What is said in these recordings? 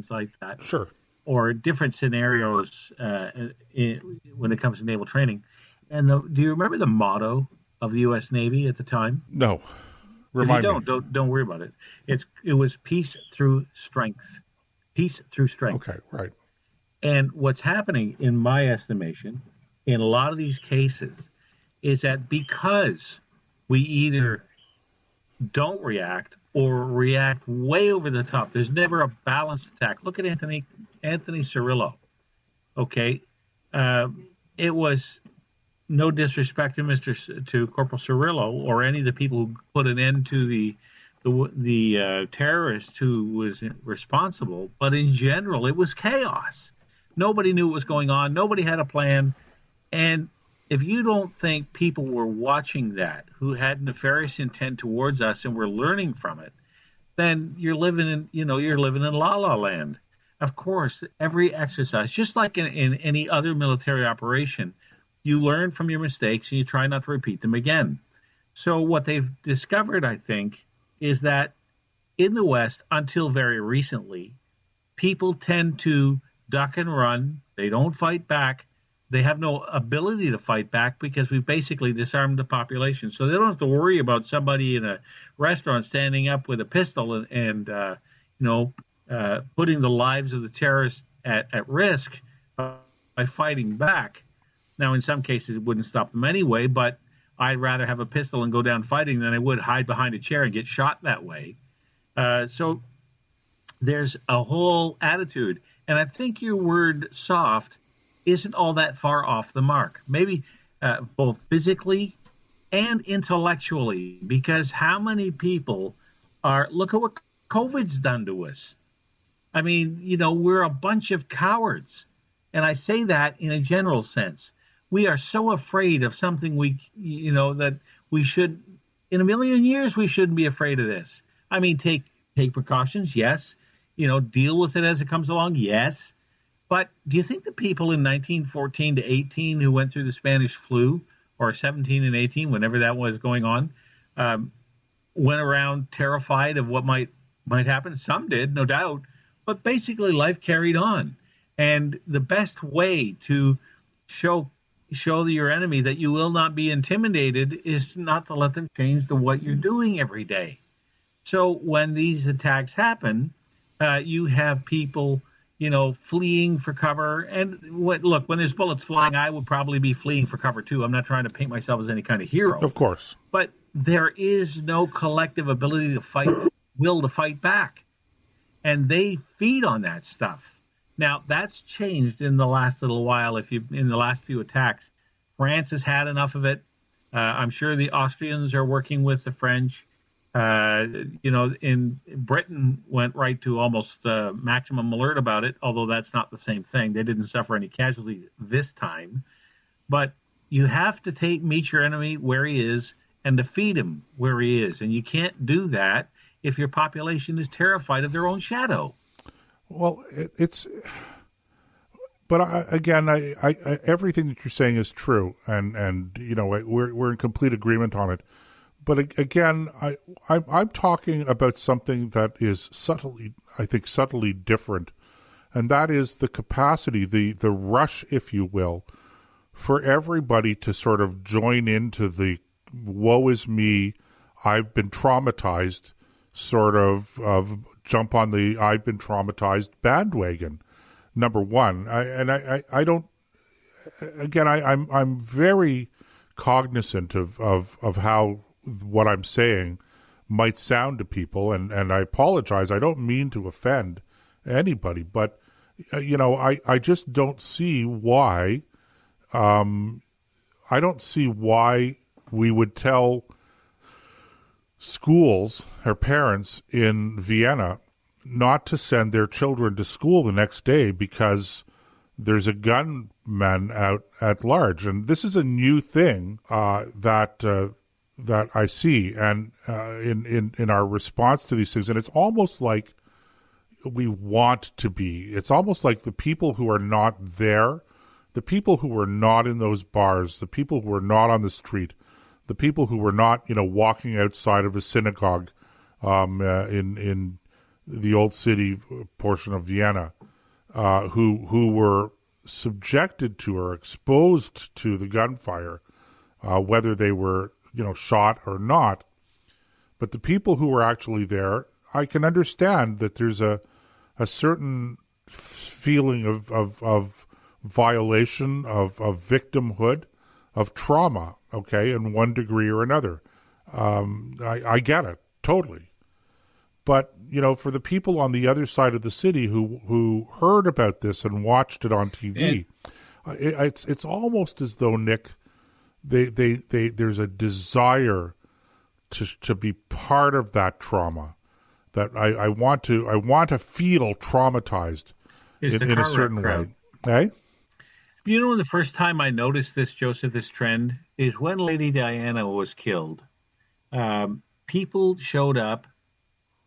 things like that, Sure. or different scenarios when it comes to naval training. And do you remember the motto of the U.S. Navy at the time? No. If you Remind me. don't worry about it. It was peace through strength. Peace through strength. Okay, right. And what's happening, in my estimation, in a lot of these cases, is that because we either don't react or react way over the top, there's never a balanced attack. Look at Anthony Cirillo. Okay, it was no disrespect to Corporal Cirillo or any of the people who put an end to the terrorist who was responsible, but in general, it was chaos. Nobody knew what was going on. Nobody had a plan. And if you don't think people were watching that who had nefarious intent towards us and were learning from it, then you're living in la la land. Of course, every exercise, just like in any other military operation, you learn from your mistakes and you try not to repeat them again. So what they've discovered, I think, is that in the West, until very recently, people tend to duck and run. They don't fight back. They have no ability to fight back because we've basically disarmed the population. So they don't have to worry about somebody in a restaurant standing up with a pistol and putting the lives of the terrorists at risk by fighting back. Now, in some cases, it wouldn't stop them anyway, but I'd rather have a pistol and go down fighting than I would hide behind a chair and get shot that way. So there's a whole attitude. And I think your word soft isn't all that far off the mark, maybe both physically and intellectually, because how many people look at what COVID's done to us. I mean, we're a bunch of cowards. And I say that in a general sense. We are so afraid of something that we should, in a million years, we shouldn't be afraid of this. I mean, take precautions, yes. Deal with it as it comes along, yes. But do you think the people in 1914 to 18 who went through the Spanish flu, or 17 and 18, whenever that was going on, went around terrified of what might happen? Some did, no doubt. But basically, life carried on. And the best way to show your enemy that you will not be intimidated is not to let them change what you're doing every day. So when these attacks happen, you have people, fleeing for cover. And look, when there's bullets flying, I would probably be fleeing for cover too. I'm not trying to paint myself as any kind of hero. Of course. But there is no collective ability to fight, will to fight back. And they feed on that stuff. Now, that's changed in the last little while. In the last few attacks, France has had enough of it. I'm sure the Austrians are working with the French. In Britain went right to almost maximum alert about it, although that's not the same thing. They didn't suffer any casualties this time. But you have to meet your enemy where he is and defeat him where he is. And you can't do that if your population is terrified of their own shadow. Well, but I everything that you're saying is true, and we're in complete agreement on it. But again, I'm talking about something that is subtly different, and that is the capacity, the rush, if you will, for everybody to sort of join into the woe is me, I've been traumatized sort of jump on the I've been traumatized bandwagon. Number one, I'm very cognizant of how what I'm saying might sound to people, and I apologize. I don't mean to offend anybody, but I just don't see why. I don't see why we would tell schools or parents in Vienna not to send their children to school the next day because there's a gunman out at large. And this is a new thing that I see, and in our response to these things. And it's almost like we want to be. It's almost like the people who are not there, the people who were not in those bars, the people who were not on the street, the people who were not, walking outside of a synagogue in the old city portion of Vienna, who were subjected to or exposed to the gunfire, whether they were, shot or not. But the people who were actually there, I can understand that there's a certain feeling of violation, of victimhood, of trauma, okay, in one degree or another. I get it, totally. But, for the people on the other side of the city who heard about this and watched it on TV, it's almost as though, Nick, there's a desire to be part of that trauma. That I want to feel traumatized in a certain way. Hey? The first time I noticed this, Joseph, this trend, is when Lady Diana was killed. People showed up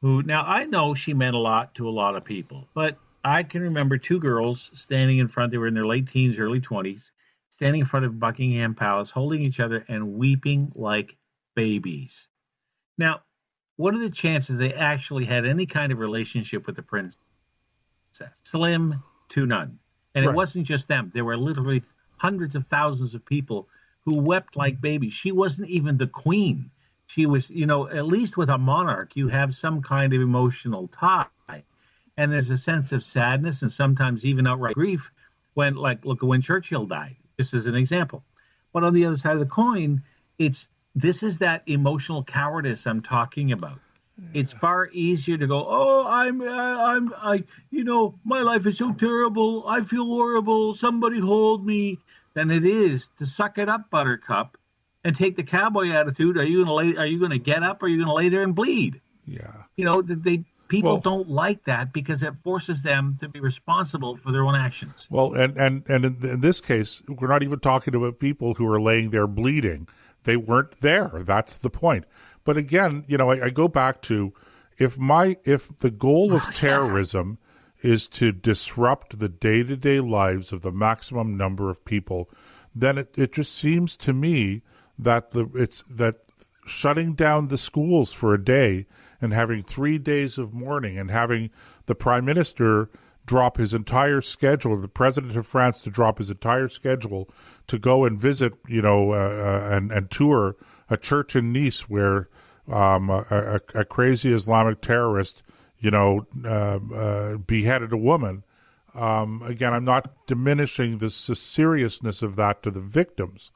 who, now I know she meant a lot to a lot of people, but I can remember two girls standing in front, they were in their late teens, early 20s, standing in front of Buckingham Palace, holding each other and weeping like babies. Now, what are the chances they actually had any kind of relationship with the princess? Slim to none. And It wasn't just them. There were literally hundreds of thousands of people who wept like babies. She wasn't even the queen. She was, at least with a monarch, you have some kind of emotional tie. And there's a sense of sadness and sometimes even outright grief when, look at when Churchill died, just as an example. But on the other side of the coin, this is that emotional cowardice I'm talking about. It's far easier to go, my life is so terrible. I feel horrible. Somebody hold me, than it is to suck it up, Buttercup, and take the cowboy attitude. Are you going to get up? Or are you going to lay there and bleed? Yeah. People don't like that because it forces them to be responsible for their own actions. Well, and in this case, we're not even talking about people who are laying there bleeding. They weren't there. That's the point. But again, I go back to if the goal of terrorism is to disrupt the day-to-day lives of the maximum number of people, then it just seems to me that that shutting down the schools for a day and having 3 days of mourning and having the Prime Minister drop his entire schedule, the President of France to drop his entire schedule to go and visit, and tour a church in Nice where a crazy Islamic terrorist, beheaded a woman. Again, I'm not diminishing the seriousness of that to the victims,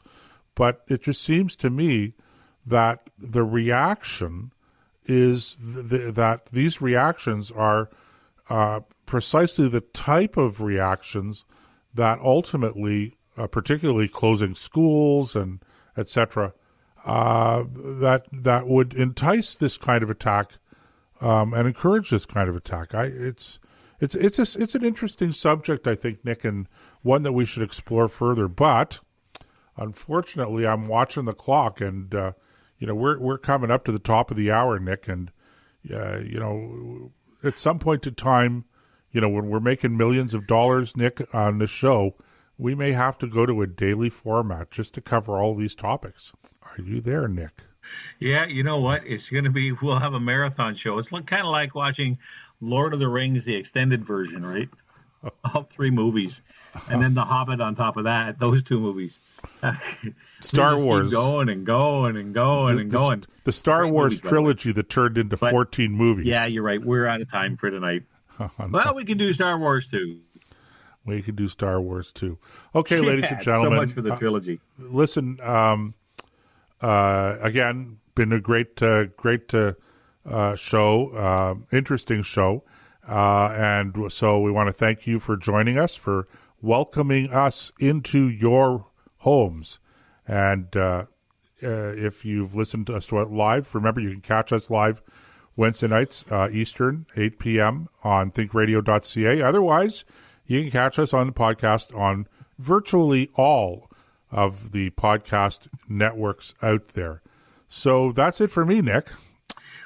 but it just seems to me that the reaction is that these reactions are precisely the type of reactions that ultimately, particularly closing schools and etc., that would entice this kind of attack and encourage this kind of attack. It's an interesting subject, I think, Nick, and one that we should explore further. But unfortunately, I'm watching the clock, and we're coming up to the top of the hour, Nick, and at some point in time, when we're making millions of dollars, Nick, on the show, we may have to go to a daily format just to cover all these topics. Are you there, Nick? Yeah, you know what? It's going to be, we'll have a marathon show. It's kind of like watching Lord of the Rings, the extended version, right? All three movies. And then The Hobbit on top of that, those two movies. Star Wars. Keep going and going and going and going. The Star Wars trilogy that turned into 14 movies. Yeah, you're right. We're out of time for tonight. Well, we can do Star Wars too. We can do Star Wars too. Okay, ladies and gentlemen. So much for the trilogy. Listen, again, been a great show, interesting show. And so we want to thank you for joining us, for welcoming us into your homes. And if you've listened to us live, remember you can catch us live Wednesday nights, Eastern, 8 p.m. on ThinkRadio.ca. Otherwise, you can catch us on the podcast on virtually all of the podcast networks out there. So that's it for me, Nick.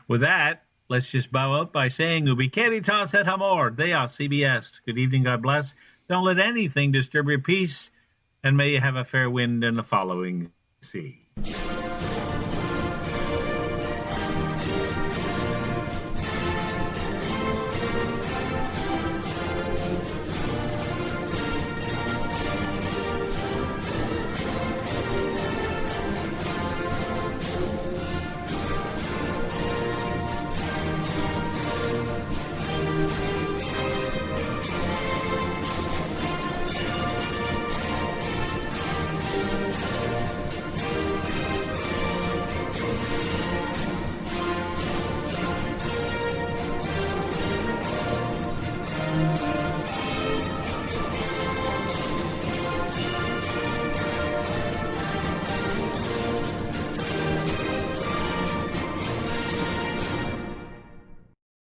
With that, let's just bow out by saying, Ubicaritas et amor, Deus sibi est. Good evening, God bless. Don't let anything disturb your peace, and may you have a fair wind in the following sea.